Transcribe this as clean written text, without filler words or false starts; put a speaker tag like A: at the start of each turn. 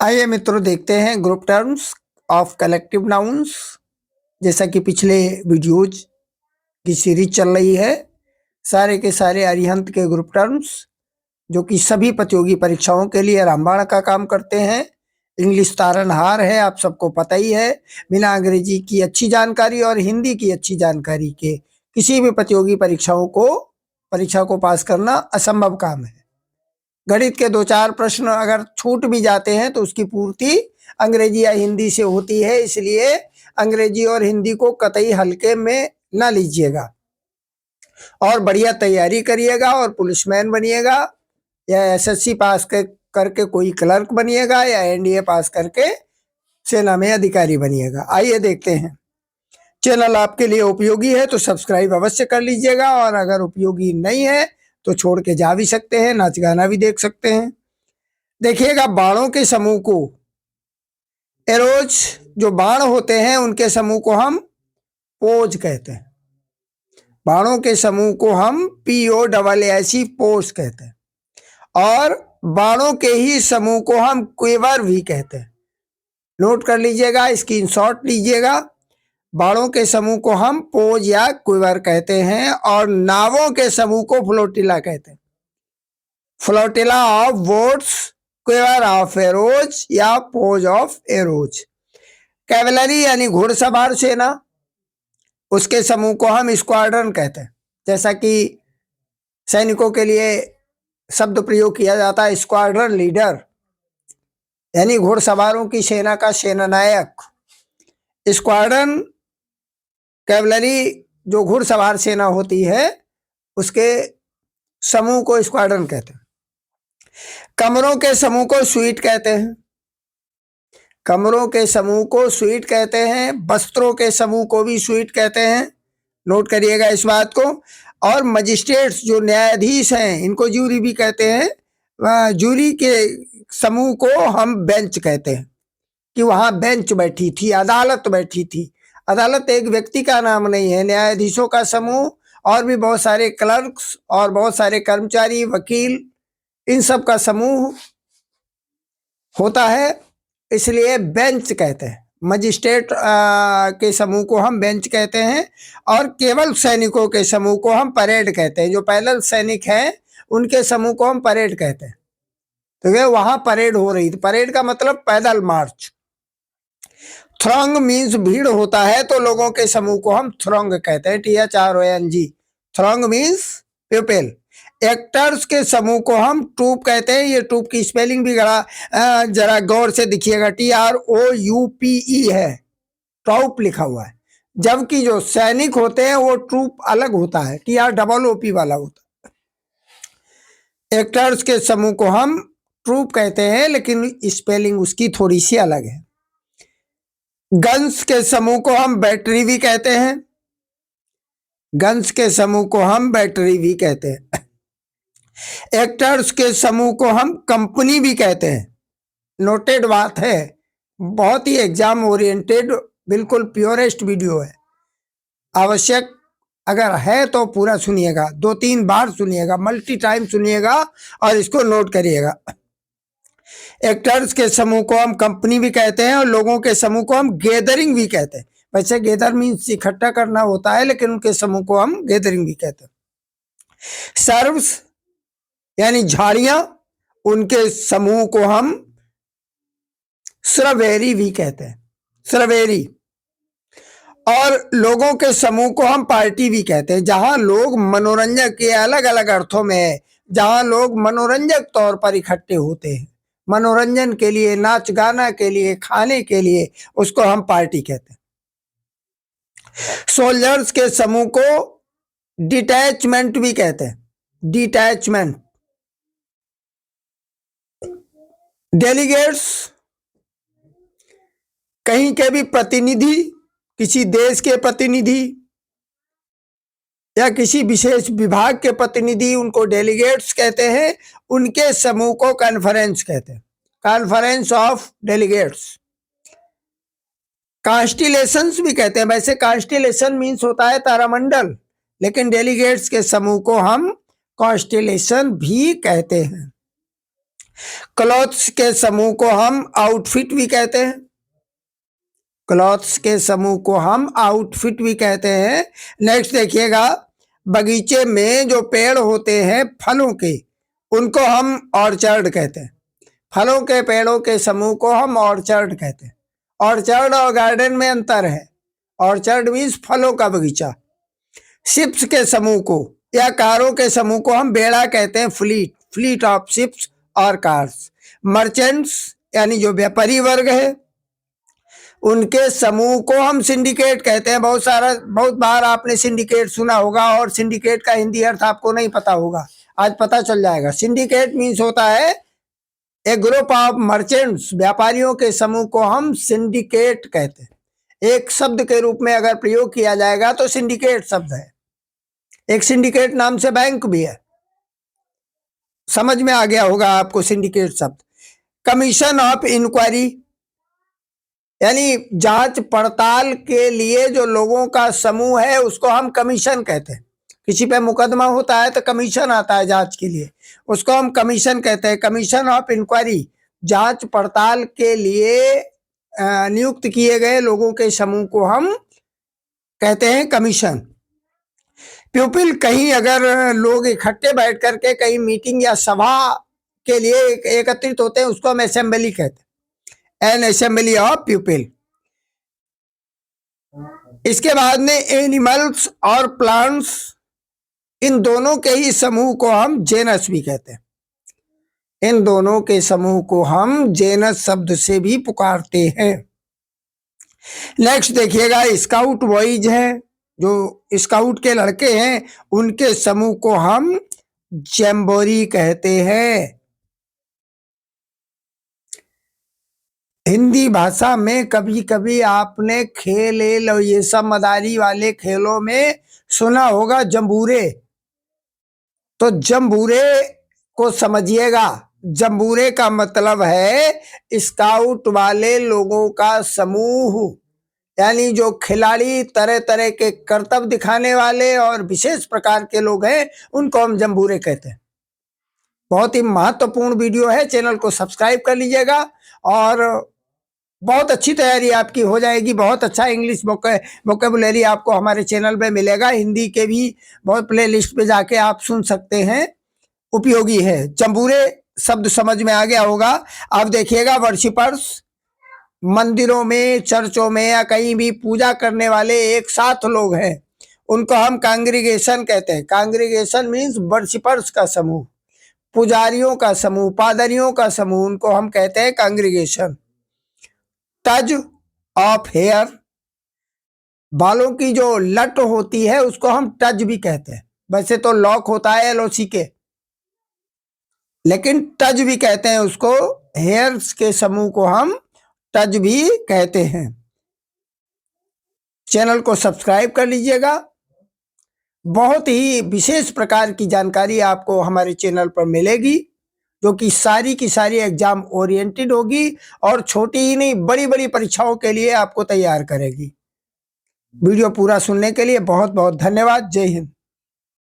A: आइए मित्रों देखते हैं group terms of collective nouns. जैसा कि पिछले वीडियोज की सीरीज चल रही है, सारे के सारे अरिहंत के ग्रुप टर्म्स जो कि सभी प्रतियोगी परीक्षाओं के लिए रामबाण का काम करते हैं। इंग्लिश तारनहार है, आप सबको पता ही है। बिना अंग्रेजी की अच्छी जानकारी और हिंदी की अच्छी जानकारी के किसी भी प्रतियोगी परीक्षा को पास करना असंभव काम है। गणित के 2-4 प्रश्न अगर छूट भी जाते हैं तो उसकी पूर्ति अंग्रेजी या हिंदी से होती है, इसलिए अंग्रेजी और हिंदी को कतई हल्के में ना लीजिएगा और बढ़िया तैयारी करिएगा और पुलिसमैन बनिएगा या एसएससी पास करके कोई क्लर्क बनिएगा या एनडीए पास करके सेना में अधिकारी बनिएगा। आइए देखते हैं। चैनल आपके लिए उपयोगी है तो सब्सक्राइब अवश्य कर लीजिएगा, और अगर उपयोगी नहीं है तो छोड़ के जा भी सकते हैं, नाच गाना भी देख सकते हैं। देखिएगा, बाणों के समूह को, एरोज जो बाण होते हैं उनके समूह को हम पोज कहते हैं। बाणों के समूह को हम POSS पोज कहते हैं, और बाणों के ही समूह को हम क्वेवर भी कहते हैं। नोट कर लीजिएगा, स्क्रीनशॉट लीजिएगा। बाणों के समूह को हम पोज या क्वेवर कहते हैं, और नावों के समूह को फ्लोटिला कहते हैं। Flotilla of boats, quiver of arrows या पोज ऑफ एरोज। कैवलरी यानी घुड़सवार सेना, उसके समूह को हम स्क्वाड्रन कहते हैं। जैसा कि सैनिकों के लिए शब्द प्रयोग किया जाता है स्क्वाड्रन लीडर, यानी घुड़सवारों की सेना का सेनानायक। स्क्वाड्रन कैवलरी जो घुड़सवार सेना होती है उसके समूह को स्क्वाड्रन कहते हैं। कमरों के समूह को स्वीट कहते हैं। कमरों के समूह को स्वीट कहते हैं। वस्त्रों के समूह को भी स्वीट कहते हैं, नोट करिएगा इस बात को। और मजिस्ट्रेट्स जो न्यायाधीश हैं इनको जूरी भी कहते हैं। जूरी के समूह को हम बेंच कहते हैं कि वहाँ बेंच बैठी थी, अदालत बैठी थी। अदालत एक व्यक्ति का नाम नहीं है। न्यायाधीशों का समूह और भी बहुत सारे क्लर्क्स और बहुत सारे कर्मचारी, वकील, इन सब का समूह होता है, इसलिए बेंच कहते हैं। मजिस्ट्रेट के समूह को हम बेंच कहते हैं, और केवल सैनिकों के समूह को हम परेड कहते हैं। जो पैदल सैनिक हैं उनके समूह को हम परेड कहते हैं। तो वहां परेड हो रही थी। परेड का मतलब पैदल मार्च। थ्रंग मीन्स भीड़ होता है, तो लोगों के समूह को हम थ्रंग कहते हैं, THRONG। Throng means people. Actors के समूह को हम ट्रूप कहते हैं। ये ट्रूप की स्पेलिंग भी जरा गौर से दिखिएगा, TROUPE है, ट्राउप लिखा हुआ है। जबकि जो सैनिक होते हैं वो ट्रूप अलग होता है, TROOP वाला होता है। एक्टर्स के समूह को हम ट्रूप कहते हैं, लेकिन स्पेलिंग उसकी थोड़ी सी अलग है। गन्स के समूह को हम बैटरी भी कहते हैं। गन्स के समूह को हम बैटरी भी कहते हैं। एक्टर्स के समूह को हम कंपनी भी कहते हैं। नोटेड बात है, बहुत ही एग्जाम ओरिएंटेड, बिल्कुल प्योरेस्ट वीडियो है। आवश्यक अगर है तो पूरा सुनिएगा, 2-3 बार सुनिएगा, मल्टी टाइम सुनिएगा और इसको नोट करिएगा। एक्टर्स के समूह को हम कंपनी भी कहते हैं, और लोगों के समूह को हम गैदरिंग भी कहते हैं। वैसे गैदर मीन्स इकट्ठा करना होता है, लेकिन उनके समूह को हम गैदरिंग भी कहते हैं। सर्व्स यानी झाड़ियां, उनके समूह को हम स्ट्रॉबेरी भी कहते हैं, स्ट्रॉबेरी। और लोगों के समूह को हम पार्टी भी कहते हैं। जहां लोग मनोरंजक के अलग अलग अर्थों में है, जहां लोग मनोरंजक तौर पर इकट्ठे होते हैं, मनोरंजन के लिए, नाच गाना के लिए, खाने के लिए, उसको हम पार्टी कहते हैं। सोल्जर्स के समूह को डिटैचमेंट भी कहते हैं, डिटैचमेंट। डेलीगेट्स कहीं के भी प्रतिनिधि, किसी देश के प्रतिनिधि या किसी विशेष विभाग के प्रतिनिधि, उनको डेलीगेट्स कहते हैं। उनके समूह को कॉन्फ्रेंस कहते हैं, कॉन्फ्रेंस ऑफ डेलीगेट्स। कॉन्स्टिलेशंस भी कहते हैं। वैसे कॉन्स्टिलेशन मीन्स होता है तारामंडल, लेकिन डेलीगेट्स के समूह को हम कॉन्स्टिलेशन भी कहते हैं। क्लॉथ्स के समूह को हम आउटफिट भी कहते हैं। क्लॉथ्स के समूह को हम आउटफिट भी कहते हैं। नेक्स्ट देखिएगा, बगीचे में जो पेड़ होते हैं फलों के, उनको हम ऑर्चर्ड कहते हैं। फलों के पेड़ों के समूह को हम ऑर्चर्ड कहते हैं। ऑर्चर्ड और गार्डन में अंतर है। ऑर्चर्ड मीन्स फलों का बगीचा। शिप्स के समूह को या कारों के समूह को हम बेड़ा कहते हैं, फ्लीट, फ्लीट ऑफ शिप्स और कार्स। मर्चेंट्स यानी जो व्यापारी वर्ग है, उनके समूह को हम सिंडिकेट कहते हैं। बहुत बार आपने सिंडिकेट सुना होगा और सिंडिकेट का हिंदी अर्थ आपको नहीं पता होगा, आज पता चल जाएगा। सिंडिकेट मीन्स होता है ए ग्रुप ऑफ मर्चेंट्स, व्यापारियों के समूह को हम सिंडिकेट कहते हैं। एक शब्द के रूप में अगर प्रयोग किया जाएगा तो सिंडिकेट शब्द है। एक सिंडिकेट नाम से बैंक भी है, समझ में आ गया होगा आपको सिंडिकेट शब्द। कमीशन ऑफ इंक्वायरी यानी जांच पड़ताल के लिए जो लोगों का समूह है उसको हम कमीशन कहते हैं। किसी पे मुकदमा होता है तो कमीशन आता है जांच के लिए, उसको हम कमीशन कहते हैं। कमीशन ऑफ इंक्वायरी, जांच पड़ताल के लिए नियुक्त किए गए लोगों के समूह को हम कहते हैं कमीशन। प्यूपिल, कहीं अगर लोग इकट्ठे बैठ करके कहीं मीटिंग या सभा के लिए एकत्रित होते हैं उसको हम असेंबली कहते हैं, एन असेंबली ऑफ प्यूपिल। इसके बाद में एनिमल्स और प्लांट्स, इन दोनों के ही समूह को हम जेनस भी कहते हैं। इन दोनों के समूह को हम जेनस शब्द से भी पुकारते हैं। नेक्स्ट देखिएगा, स्काउट बॉयज हैं, जो स्काउट के लड़के हैं, उनके समूह को हम जैम्बोरी कहते हैं। हिंदी भाषा में कभी कभी आपने खेल और ये सब मदारी वाले खेलों में सुना होगा जंबूरे, तो जंबूरे को समझिएगा। जंबूरे का मतलब है स्काउट वाले लोगों का समूह, यानी जो खिलाड़ी तरह तरह के करतब दिखाने वाले और विशेष प्रकार के लोग हैं उनको हम जंबूरे कहते हैं। बहुत ही महत्वपूर्ण वीडियो है, चैनल को सब्सक्राइब कर लीजिएगा और बहुत अच्छी तैयारी आपकी हो जाएगी। बहुत अच्छा इंग्लिश वोकेबुलरी आपको हमारे चैनल पे मिलेगा। हिंदी के भी बहुत प्ले लिस्ट पे जाके आप सुन सकते हैं, उपयोगी है। जंबूरे शब्द समझ में आ गया होगा। अब देखिएगा, वर्शिपर्स, मंदिरों में, चर्चों में या कहीं भी पूजा करने वाले एक साथ लोग हैं, उनको हम कांग्रीगेशन कहते हैं। कांग्रीगेशन मीन्स वर्शिपर्स का समूह, पुजारियों का समूह, पादरियों का समूह, उनको हम कहते हैं कांग्रीगेशन। टज ऑफ हेयर, बालों की जो लट होती है उसको हम टज भी कहते हैं। वैसे तो लॉक होता है LOC के, लेकिन टज भी कहते हैं उसको। हेयर्स के समूह को हम टज भी कहते हैं। चैनल को सब्सक्राइब कर लीजिएगा। बहुत ही विशेष प्रकार की जानकारी आपको हमारे चैनल पर मिलेगी, जो कि सारी की सारी एग्जाम ओरिएंटेड होगी और छोटी ही नहीं बड़ी बड़ी परीक्षाओं के लिए आपको तैयार करेगी। वीडियो पूरा सुनने के लिए बहुत बहुत धन्यवाद। जय हिंद।